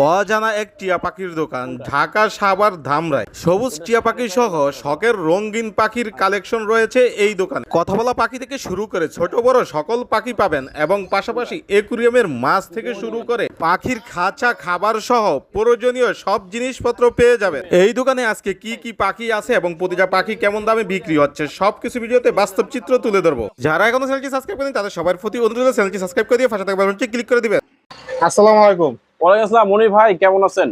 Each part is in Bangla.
অজানা এক টিয়া পাখির দোকান ঢাকা সাভার ধামরায় সবুজ টিয়া পাখি সহ শখের রঙিন পাখির কালেকশন রয়েছে এই দোকানে। কথা বলা পাখি থেকে শুরু করে ছোট বড় সকল পাখি পাবেন এবং পাশাপাশি অ্যাকুরিয়ামের মাছ থেকে শুরু করে পাখির খাঁচা খাবার সহ প্রয়োজনীয় সব জিনিসপত্র পেয়ে যাবেন এই দোকানে। আজকে কি কি পাখি আছে এবং প্রতিটা পাখি কেমন দামে বিক্রি হচ্ছে সবকিছু ভিডিওতে বাস্তব চিত্র তুলে ধরবো। যারা এখনো চ্যানেলটি সাবস্ক্রাইব করেন তাদের সবার প্রতি অনুরোধ চ্যানেলটি সাবস্ক্রাইব করে দিয়ে পাশে থাকা বেল বাটনটি ক্লিক করে দিবেন। আসসালামু আলাইকুম। ওয়ালাইকুম আসসালাম মনির ভাই, কেমন আছেন?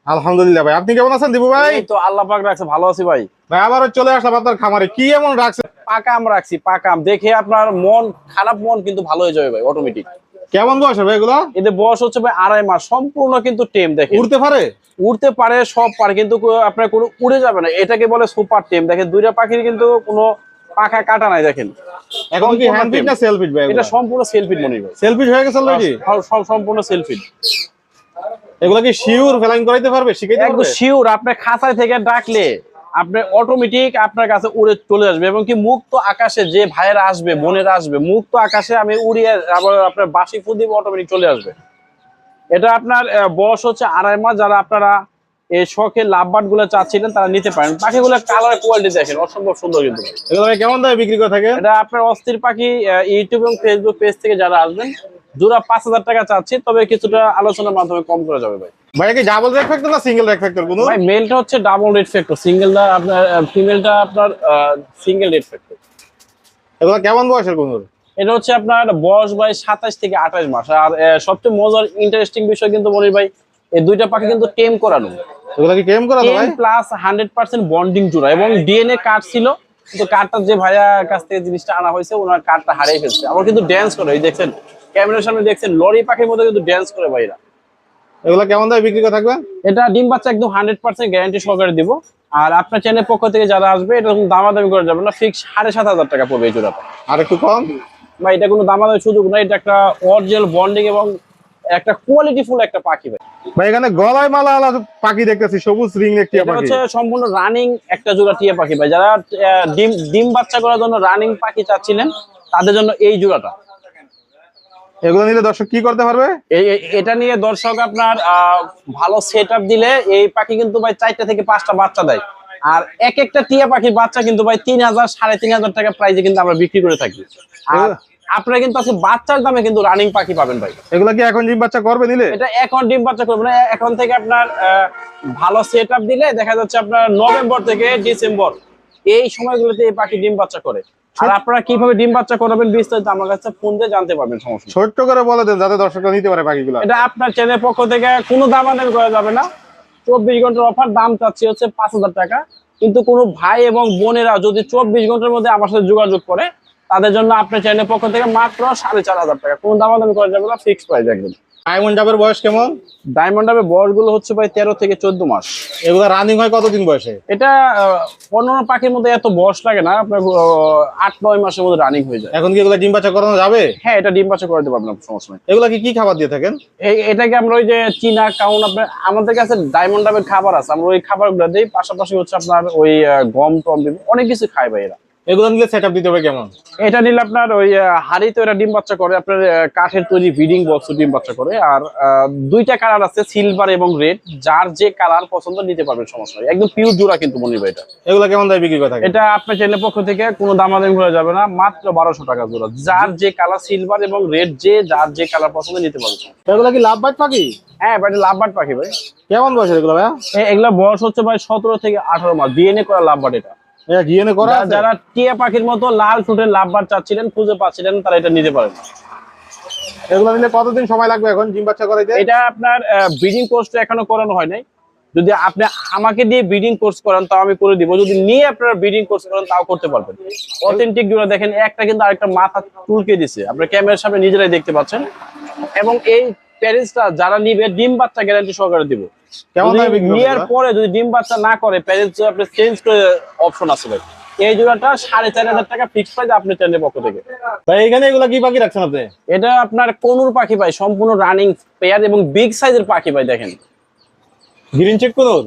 আলহামদুলিল্লাহ ভাই, আপনি কেমন আছেন? দিবু ভাই এই তো আল্লাহ পাক রাখছে, ভালো আছি ভাই। ভাই আবারও চলে আসলাম আপনার খামারে, কি এমন রাখছেন? পাকাম রাখছি, পাকাম দেখে আপনার মন খারাপ, মন কিন্তু ভালো হয়ে যাবে ভাই অটোমেটিক। কেমন বয়স ভাই এগুলো? এদের বয়স হচ্ছে ভাই 2.5 মাস, সম্পূর্ণ কিন্তু টেম। দেখেন উড়তে পারে, উড়তে পারে, সব পারে, কিন্তু আপনার কোনো উড়ে যাবে না, এটাকে বলে সুপার টেম। দেখেন দুইটা পাখির কিন্তু কোনো পাখা কাটা নাই। দেখেন এখন কি হ্যান্ড ফিট না সেলফ ফিট ভাই? এটা সম্পূর্ণ সেলফিট মনির ভাই। সেলফিট হয়ে গেছে অলরেডি? সব সম্পূর্ণ সেলফিট। এগুলো কি শিওর ফ্লাইং করাইতে পারবে, শিখাইতে পারবে? একদম শিওর, আপনি খাঁচায় থেকে ডাকলে আপনি অটোমেটিক আপনার কাছে উড়ে চলে আসবে। এবং কি মুক্ত আকাশে যে ভাইয়েরা আসবে, বোনেরা আসবে, মুক্ত আকাশে আমি উড়িয়ে আবার আপনার বাসি ফু দিব, অটোমেটিক চলে আসবে। এটা আপনার বয়স হচ্ছে 2.5 মাস। যারা আপনারা এই শখের লাভবার্ড গুলো চাচ্ছিলেন তারা নিতে পারেন। পাখিগুলো কালার কোয়ালিটি দেখেন, অসম্ভব সুন্দর। কিন্তু এগুলো ভাই কেমন দামে বিক্রি করে থাকে? এটা আপনার অস্থির পাখি ইউটিউব এবং ফেসবুক পেজ থেকে যারা আসবেন, জোড়া 5,000 টাকা চাচ্ছি, তবে কিছুটা আলোচনার মাধ্যমে কম করা যাবে ভাই। ভাই কি ডাবল রেড ফ্যাক্টর না সিঙ্গেল রেড ফ্যাক্টর? কোন ভাই মেলটা হচ্ছে ডাবল রেড ফ্যাক্টর, সিঙ্গেলটা আপনার ফিমেলটা আপনার সিঙ্গেল রেড ফ্যাক্টর। এগুলো কেমন বয়সের কোন? এটা হচ্ছে আপনার বয়স ভাই 27 থেকে 28 মাস। আর সবচেয়ে মজার ইন্টারেস্টিং বিষয় কিন্তু মনির ভাই, এই দুইটা পাখি কিন্তু টেম করানো। এগুলো কি টেম করানো ভাই? প্লাস 100% বন্ডিং জোড়া, এবং ডিএনএ কার্ড ছিল, কিন্তু কার্ডটা যে ভাইয়া কাছ থেকে জিনিসটা আনা হয়েছে ওনার কার্ডটা হারিয়ে ফেলছে। আবার কিন্তু ড্যান্স করে, এই দেখছেন ক্যামেরার সামনে দেখছেন লরি পাখির মধ্যে কিন্তু ড্যান্স করে ভাইরা। এগুলো কেমন দামে বিক্রি করে থাকবে? এটা ডিম বাচ্চা একদম 100% গ্যারান্টি সহকারে দিব। আর আপনার চ্যানেলের পক্ষ থেকে যারা আসবে, এটা দামাদামি করা যাবে না, ফিক্স 7,500 টাকা পড়বে এই জোড়াটা। আর একটু কম ভাই এটা কোনো দামাদামি সুযোগ না, এটা একটা অরিজিনাল বন্ডিং এবং একটা কোয়ালিটিফুল একটা পাখি ভাই। ভাই এখানে গলায় মালা আলাদা পাখি দেখতেছি, সবুজ রিং নেক টিয়া এটা পাখি। হচ্ছে সম্পূর্ণ রানিং একটা জোড়া টিয়া পাখি ভাই। যারা ডিম বাচ্চা করার জন্য রানিং পাখি চাচ্ছিলেন তাদের জন্য এই জোড়াটা। এগুলো নিলে দর্শক কি করতে পারবে? এটা নিয়ে দর্শক আপনার ভালো সেটআপ দিলে এই পাখি কিন্তু ভাই 4টা থেকে 5টা বাচ্চা দেয়। আর এক একটা টিয়া পাখির বাচ্চা কিন্তু ভাই 3,000 3,500 টাকা প্রাইসে কিন্তু আমরা বিক্রি করে থাকি। আর আপনারা কিন্তু আজকে বাচ্চার দামে কিন্তু রানিং পাখি পাবেন ভাই। এগুলা কি এখন ডিম বাচ্চা করবে নিলে? এটা এখন ডিম বাচ্চা করবে না, এখন থেকে আপনার ভালো সেটআপ দিলে দেখা যাচ্ছে আপনার নভেম্বর থেকে ডিসেম্বর এই সময়গুলোতে এই পাখি ডিম বাচ্চা করে। আর আপনারা কিভাবে ডিম বাচ্চা করাবেন বিস্তারিত আমার কাছে ফোন দিয়ে জানতে পারবেন, সমস্যা। ছোট্ট করে বলে দেন যাতে দর্শকরা নিতে পারে পাখিগুলো। এটা আপনার চ্যানেলের পক্ষ থেকে কোনো দামাদামি করা যাবে না, 24 ঘন্টার অফার। দাম চাচ্ছি হচ্ছে 5,000 টাকা। কিন্তু কোনো ভাই এবং বোনেরা যদি 24 ঘন্টার মধ্যে আমার সাথে যোগাযোগ করে, তাদের জন্য আপনার চ্যানেলের পক্ষ থেকে মাত্র 4,500 টাকা, কোনো দামাদামি করা যাবে না, ফিক্সড প্রাইস একদম। ডায়মন্ড ডাবের বয়স কেমন? ডায়মন্ড ডাবের বয়স গুলো হচ্ছে ভাই 13 থেকে 14 মাস। এগুলা রানিং হয় কতদিন বয়সে? এটা অন্যান্য পাখির মধ্যে এত বয়স লাগে না, আপনার 8-9 মাসের মধ্যে রানিং হয়ে যায়। এখন কি এগুলা ডিম বাচ্চা করানো যাবে? হ্যাঁ, এটা ডিম বাচ্চা করতে পারবেন, সমস্যা নেই। এগুলা কি খাবার দিয়ে থাকেন? এটাকে আমরা ওই যে চীনা কাউন, আপনার আমাদের কাছে ডায়মন্ড ডাবের খাবার আছে, আমরা ওই খাবারগুলো দিই। পাশাপাশি হচ্ছে আপনার ওই গম টম অনেক কিছু খায় ভাই এরা। এগুলো নিলে সেটআপ দিতে হবে কেমন? এটা নিলে আপনার ওই হাড়িতে এরা ডিম বাচ্চা করে, আপনার কাঠের তৈরি ব্রিডিং বক্স ডিম বাচ্চা করে। আর 2টা কালার আছে, সিলভার এবং রেড, যার যে কালার পছন্দ নিতে পারবেন, সমস্যা নেই। একদম পিওর জোড়া কিন্তু মনির ভাই। এটা এগুলো কেমন দামে বিক্রি করে থাকে? এটা আপনার চ্যানেলের পক্ষ থেকে কোনো দামাদামি করা যাবে না, মাত্র 1200 টাকা জোড়া। যার যে কালার সিলভার এবং রেড, যার যে কালার পছন্দ নিতে পারবেন। এগুলা কি লাভবার্ড পাখি? হ্যাঁ ভাই, লাভবার্ড পাখি ভাই। কেমন বয়সের এগুলো ভাই? এগুলা বয়স হচ্ছে ভাই 17 থেকে 18 মাস, ডিএনএ করা লাভবার্ড। এটা ডিএনএ করা আছে? যারা টিয়া পাখির মতো লাল ঠোঁটের লাভবার্ড চাচ্ছিলেন, খুঁজে পাচ্ছিলেন, তারা এটা নিতে পারেন। এগুলো নিলে কতদিন সময় লাগবে এখন ডিম বাচ্চা করাইতে? এটা আপনার ব্রিডিং কোর্সটা এখনো করানো হয় নাই। যদি আপনি আমাকে দিয়ে ব্রিডিং কোর্স করান তাও আমি করে দিব, যদি নিয়ে আপনারা ব্রিডিং কোর্স করেন তাও করতে পারবেন। অথেন্টিক জোড়া দেখেন, একটা কিন্তু আরেকটা মাথা চুলকে দিছে, আপনার ক্যামেরার সামনে নিজেরাই দেখতে পাচ্ছেন। এবং এই প্যারেন্টসটা যারা নিবে ডিম বাচ্চা গ্যারান্টি সহকারে দিব। নেওয়ার পরে যদি ডিম বাচ্চা না করে, প্যারেন্টস আপনি চেঞ্জ করে অপশন আছে ভাই। এই জোড়াটা 4,500 টাকা ফিক্স প্রাইস আপনার চ্যানেলের পক্ষ থেকে। ভাই এখানে এগুলা কি পাখি রাখছেন আপনি? এটা আপনার কোনুর পাখি ভাই, সম্পূর্ণ রানিং পেয়ার এবং বিগ সাইজের পাখি ভাই। দেখেন গ্রিন চেক কোনুর?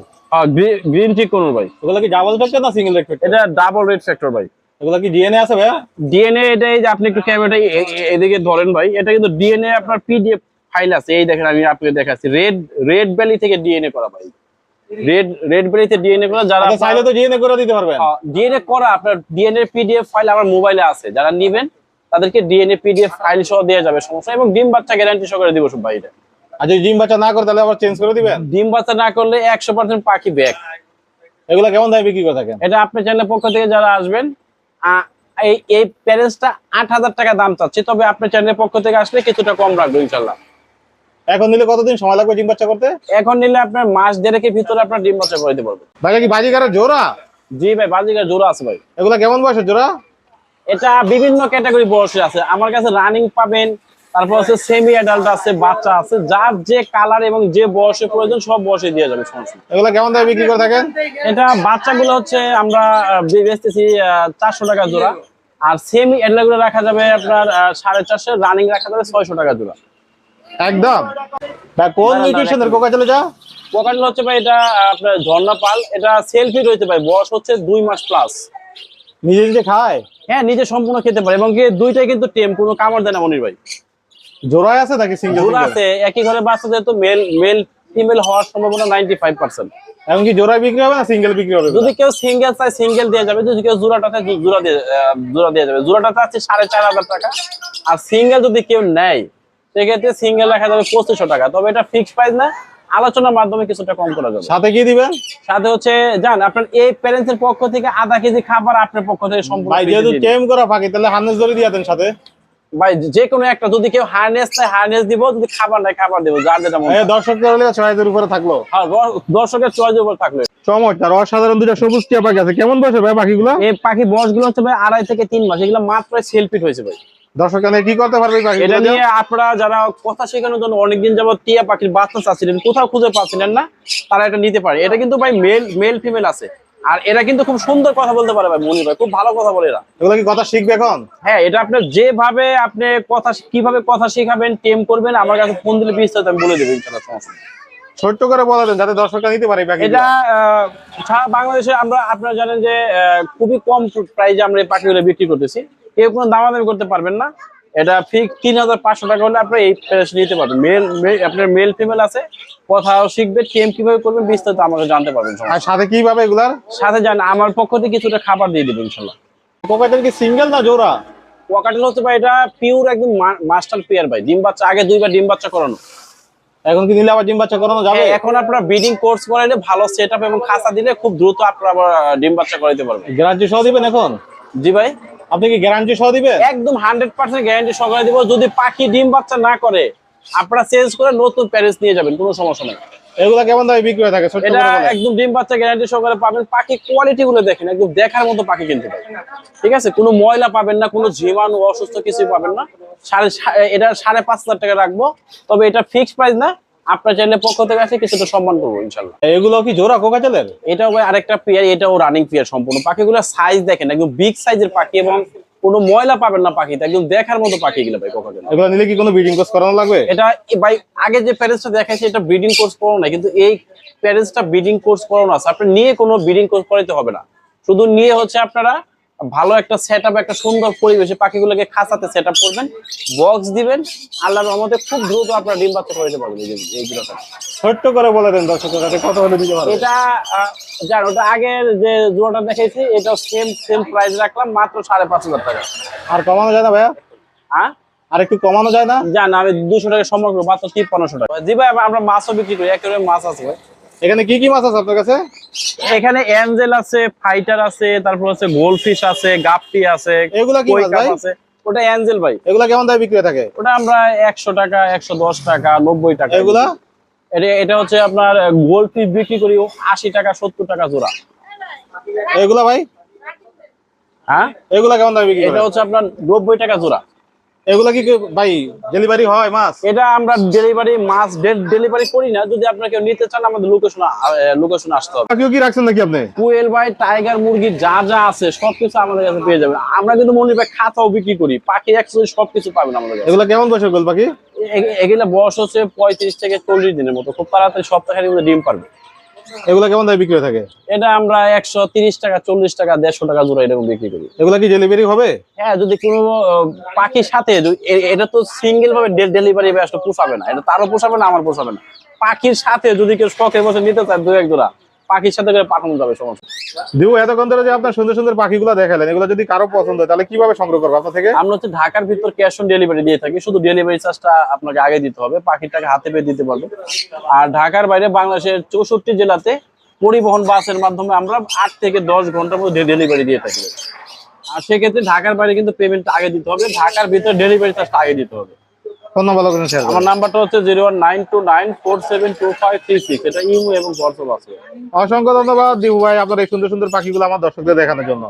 গ্রিন চিক কোনুর ভাই। এগুলা কি ডাবল ফ্যাক্টর না সিঙ্গেল ফ্যাক্টর? এটা ডাবল রেড ফ্যাক্টর ভাই। এগুলা কি ডিএনএ আছে ভাই? ডিএনএ, এটা এই যে আপনি একটু ক্যামেরাটা এদিকে ধরেন ভাই, এটা কিন্তু ডিএনএ আপনার পিডিএফ ফাইল আছে, এই দেখেন আমি আপনাকে দেখাচ্ছি, রেড ভ্যালি থেকে ডিএনএ করা ভাই, রেড ভ্যালিতে ডিএনএ করা, যারা চাইলে তো ডিএনএ করে দিতে পারবেন। ডিএনএ করা আপনার ডিএনএ পিডিএফ ফাইল আমার মোবাইলে আছে, যারা নেবেন তাদেরকে ডিএনএ পিডিএফ ফাইল সহ দেওয়া যাবে, সমস্যা, এবং ডিম বাচ্চা গ্যারান্টি সহকারে দিব সব ভাই। এটা আর যদি ডিম বাচ্চা না করে তাহলে আবার চেঞ্জ করে দিবেন? ডিম বাচ্চা না করলে 100% পাখি ব্যাক। এগুলা কেমন দামে বিক্রি করে থাকেন? এটা আপনার চ্যানেলের পক্ষ থেকে যারা আসবেন, এই প্যারেন্টসটা 8,000 টাকা দাম চাচ্ছি, তবে আপনার চ্যানেলের পক্ষ থেকে আসলে কিছুটা কম রাখবো ইনশাল্লাহ। এখন নিলে কতদিন সময় লাগবে ডিম বাচ্চা করতে? এখন নিলে আপনার মাস দেড়েকের ভিতরে আপনার ডিম বাচ্চা করে দিতে পারবেন। ভাই কি বাজিকারের জোড়া? জি ভাই, বাজিকার জোড়া আছে ভাই। এগুলা কেমন বয়সের জোড়া? এটা বিভিন্ন ক্যাটাগরি বয়সে আছে, আমার কাছে রানিং পাবেন, তারপর আছে সেমি অ্যাডাল্ট আছে, বাচ্চা আছে, যার যে কালার এবং যে বয়সে প্রয়োজন সব বয়সে দিয়ে যাবে, সমস্যা নেই। এগুলা কেমন দামে বিক্রি করে থাকেন? এটা বাচ্চাগুলো হচ্ছে আমরা বেচতেছি 400 টাকা জোড়া, আর সেমি অ্যাডাল্ট গুলো রাখা যাবে আপনার 450, রানিং রাখা যাবে 600 টাকা জোড়া একদম। ভাই কোন নিউট্রিশনের কোকা চলে যা? কোকাটেল হচ্ছে ভাই এটা আপনার ঝর্ণা পাল, এটা সেলফি রয়েছে ভাই, বয়স হচ্ছে 2 মাস প্লাস। নিজে নিজে খায়? হ্যাঁ, নিজে সম্পূর্ণ খেতে পারে, এবং কি দুইটাই কিন্তু টেম, কোনো কামড় দেয় না মনির ভাই। জোড়ায় আছে নাকি সিঙ্গেল? জোড়া আছে, একই ঘরে বাচ্চা, যেহেতু মেল ফিমেল হওয়ার সম্ভাবনা 95%। এখন কি জোড়ায় বিক্রি হবে না সিঙ্গেল বিক্রি হবে? যদি কেউ সিঙ্গেল চায় সিঙ্গেল দেওয়া যাবে, যদি কেউ জোড়াটা চায় জোড়া দেওয়া যাবে। জোড়াটা আছে 4,500 টাকা, আর সিঙ্গেল যদি কেউ নেয় সেক্ষেত্রে সিঙ্গেল রাখা যাবে 2500 টাকা, তবে এটা ফিক্সড প্রাইস না, আলোচনার মাধ্যমে কিছুটা কম করা যাবে। সাথে কি দিবেন? সাথে হচ্ছে জান আপনার এই প্যারেন্টস এর পক্ষ থেকে আধা কেজি খাবার আপনার পক্ষ থেকে সম্পূর্ণ ভাই free যেহেতু দিয়ে দিবো। টেম করা পাখি তাহলে হার্নেস ধরে দিয়ে দেন সাথে। ভাই যে কোনো একটা, যদি কেউ হার্নেস চায় হার্নেস দিব, যদি খাবার নাই খাবার দিব, যার যেটা মনে হয়। দর্শকদের হলে চয়েসের উপরে থাকলো। আর দর্শকের চয়েসের উপর থাকলে। চমৎকার, অসাধারণ দুটো সবুজ টিয়া পাখি আছে। কেমন বয়সে ভাই পাখিগুলো? এই পাখি বয়স গুলো হচ্ছে ভাই 2.5 থেকে 3 মাস, এগুলো মাত্র সেলফিট হয়েছে ভাই। দর্শক কি করতে পারবে এই পাখি? এটা নিয়ে আপনারা যারা কথা শেখানোর জন্য অনেকদিন যাবত টিয়া পাখির বাচ্চা চাচ্ছিলেন, কোথাও খুঁজে পাচ্ছিলেন না, তারা এটা নিতে পারে। এটা কিন্তু ভাই মেল ফিমেল আছে, আর এরা কিন্তু খুব সুন্দর কথা বলতে পারে ভাই, মনির ভাই খুব ভালো কথা বলে এরা। এগুলো কি কথা শিখবে এখন? হ্যাঁ, এটা আপনার যেভাবে আপনি কথা কিভাবে কথা শেখাবেন, টেম করবেন, আমার কাছে ফোন দিলে বিস্তারিত আমি বলে দেবো ইনশাআল্লাহ, সমস্যা নেই। ছোট্ট করে বলা দেন যাতে দর্শকরা নিতে পারে এই পাখি। এটা সারা বাংলাদেশে আমরা, আপনারা জানেন যে খুবই কম প্রাইসে আমরা এই পাখিগুলো বিক্রি করতেছি, কেউ কোনো দামাদামি করতে পারবেন না। এটা ফিক্স 3,500 টাকা হলে আপনি এই প্রাইস নিতে পারবেন। আপনার মেল ফিমেল আছে, কথাও শিখবেন, টেম কিভাবে করবেন বিস্তারিত আমাকে জানতে পারবেন। আর সাথে কি পাবে এগুলার সাথে জান আমার পক্ষ থেকে কিছুটা খাবার দিয়ে দেবেন ইনশাআল্লাহ। কোকাটেল কি সিঙ্গেল না জোড়া? কোকাটেল হচ্ছে ভাই এটা পিওর একদম মাস্টার পেয়ার ভাই, ডিম বাচ্চা আগে 2বার ডিম বাচ্চা করানো। এখন কি নিলে আবার ডিম বাচ্চা করানো যাবে? হ্যাঁ, এখন আপনারা ব্রিডিং কোর্স করাইলে ভালো সেটআপ এবং খাঁচা দিলে খুব দ্রুত আপনারা আবার ডিম বাচ্চা করাইতে পারবেন। গ্যারান্টি সহ দিবেন এখন? জি ভাই, আপনি কি গ্যারান্টি সহ দিবেন? একদম 100% গ্যারান্টি সহকারে দিব। যদি পাখি ডিম বাচ্চা না করে আপনারা চেঞ্জ করে নতুন প্যারেন্টস নিয়ে যাবেন, কোনো সমস্যা নেই। এগুলা কেমন দামে বিক্রি হয়ে থাকে? এটা একদম ডিম বাচ্চা গ্যারান্টি সহকারে পাবেন। পাখি কোয়ালিটি গুলো দেখেন, একদম দেখার মতো পাখি কিনতে পাবেন, ঠিক আছে? কোনো ময়লা পাবেন না, কোনো জীবাণু অসুস্থ কিছুই পাবেন না। এটা 5,500 টাকা রাখবো, তবে এটা ফিক্সড প্রাইস না, আপনার চ্যানেলের পক্ষ থেকে আছে কিছুটা সম্মান করবো ইনশাল্লাহ। এগুলো কি জোড়া কোকাটেলের? এটাও ভাই আরেকটা পেয়ার, এটাও রানিং পেয়ার সম্পূর্ণ। পাখিগুলোর সাইজ দেখেন, একদম বিগ সাইজের পাখি, এবং কোনো ময়লা পাবেন না পাখিতে, একদম দেখার মতো পাখি গুলো ভাই কোকাটেল। এগুলো নিলে কি কোনো ব্রিডিং কোর্স করানো লাগবে? এটা ভাই আগে যে প্যারেন্টসটা দেখাইছে এটা ব্রিডিং কোর্স করানো না, কিন্তু এই প্যারেন্টসটা ব্রিডিং কোর্স করানো আছে। আপনি নিয়ে কোনো ব্রিডিং কোর্স করাইতে হবে না, শুধু নিয়ে হচ্ছে আপনারা ভালো একটা সেটআপ, একটা সুন্দর পরিবেশে পাখিগুলোকে খাঁচাতে সেটআপ করবেন, বক্স দিবেন, আল্লাহর রহমতে খুব দ্রুত আপনারা ডিম বাচ্চা করাইতে পারবেন। এই জোড়াটা ছোট্ট করে বলে দেন দর্শকদের কাছে কত হলে দিতে পারবেন? এটা জান ওটা আগের যে জোড়াটা দেখাইছি এটা সেম প্রাইস রাখলাম, মাত্র 5,500 টাকা। আর কমানো যায় না ভাইয়া? হ্যাঁ, আর একটু কমানো যায় না? জান আমি 200 টাকা সম্মান করবো, মাত্র 5,500 টাকা। জি ভাই, আমরা মাছও বিক্রি করি, একেবারে মাছ আছে ভাই। এখানে কি কি মাছ আছে আপনার কাছে? এখানে অ্যাঞ্জেল আছে, ফাইটার আছে, তারপর হচ্ছে গোল্ডফিশ আছে, গাপ্পি আছে, এগুলা কি মাছ ভাই? আছে। ওটা অ্যাঞ্জেল ভাই। এগুলা কেমন দামে বিক্রি হয়ে থাকে? ওটা আমরা 100 টাকা, 110 টাকা, 90 টাকা। এগুলা এটা হচ্ছে আপনার গোল্ডফিশ বিক্রি করি 80 টাকা, 70 টাকা জোড়া। এগুলা ভাই? হ্যাঁ, এগুলা কেমন দামে বিক্রি এটা করেন? হচ্ছে আপনার 90 টাকা জোড়া। এগুলা কি ভাই ডেলিভারি হয় মাছ? এটা আমরা ডেলিভারি মাছ ডেলিভারি করি না, যদি আপনারা কেউ নিতে চান আমাদের লোকেশনে আসতে হবে। পাখিও কি রাখছেন নাকি আপনি? কোয়েল ভাই, টাইগার মুরগি যা যা আছে সবকিছু আমাদের কাছে পেয়ে যাবেন। আমরা কিন্তু মনির ভাই খাতাও বিক্রি করি, পাখি অ্যাকচুয়ালি সবকিছু পাবেন আমাদের কাছে। এগুলা কেমন বয়সের গোল পাখি? এগুলা বয়স হচ্ছে 35 থেকে 40 দিনের মতো, খুব তাড়াতাড়ি সপ্তাহের মধ্যে ডিম পারবে। এগুলা কেমন দামে বিক্রি হয়ে থাকে? এটা আমরা 130 টাকা, 40 টাকা, 150 টাকা জোড়া এরকম বিক্রি করি। এগুলা কি ডেলিভারি হবে? হ্যাঁ, যদি কোনো পাখির সাথে এটা তো সিঙ্গেল ভাবে ডেলিভারি আসলে পোষাবে না, এটা তারও পোষাবে না, আমার পোষাবে না। পাখির সাথে যদি কেউ শখের বসে নিতে চায় 2-1 জোড়া, পাখির সাথে করে পাঠানো যাবে, সমস্যা। দিবু, এতক্ষণ ধরে যে আপনার সুন্দর সুন্দর পাখিগুলো দেখালেন, এগুলো যদি কারো পছন্দ হয় তাহলে কিভাবে সংগ্রহ করবো আপনার থেকে? আমরা হচ্ছে ঢাকার ভিতর ক্যাশ অন ডেলিভারি দিয়ে থাকি, শুধু ডেলিভারি চার্জটা আপনাকে আগে দিতে হবে, পাখিটাকে হাতে পেয়ে দিতে পারবে। আর ঢাকার বাইরে বাংলাদেশের 64 জেলাতে পরিবহন বাসের মাধ্যমে আমরা 8 থেকে 10 ঘন্টার মধ্যে ডেলিভারি দিয়ে থাকি। আর সেক্ষেত্রে ঢাকার বাইরে কিন্তু পেমেন্টটা আগে দিতে হবে, ঢাকার ভিতর ডেলিভারি চার্জটা আগে দিতে হবে। ফোন নাম্বার লোকেশন শেয়ার আমার করুন। নাম্বারটা হচ্ছে 01929472536, এটা ইমো এবং হোয়াটসঅ্যাপ আছে। অসংখ্য ধন্যবাদ দিবু ভাই আপনার এই সুন্দর সুন্দর পাখিগুলো আমার দর্শকদের দেখানোর জন্য।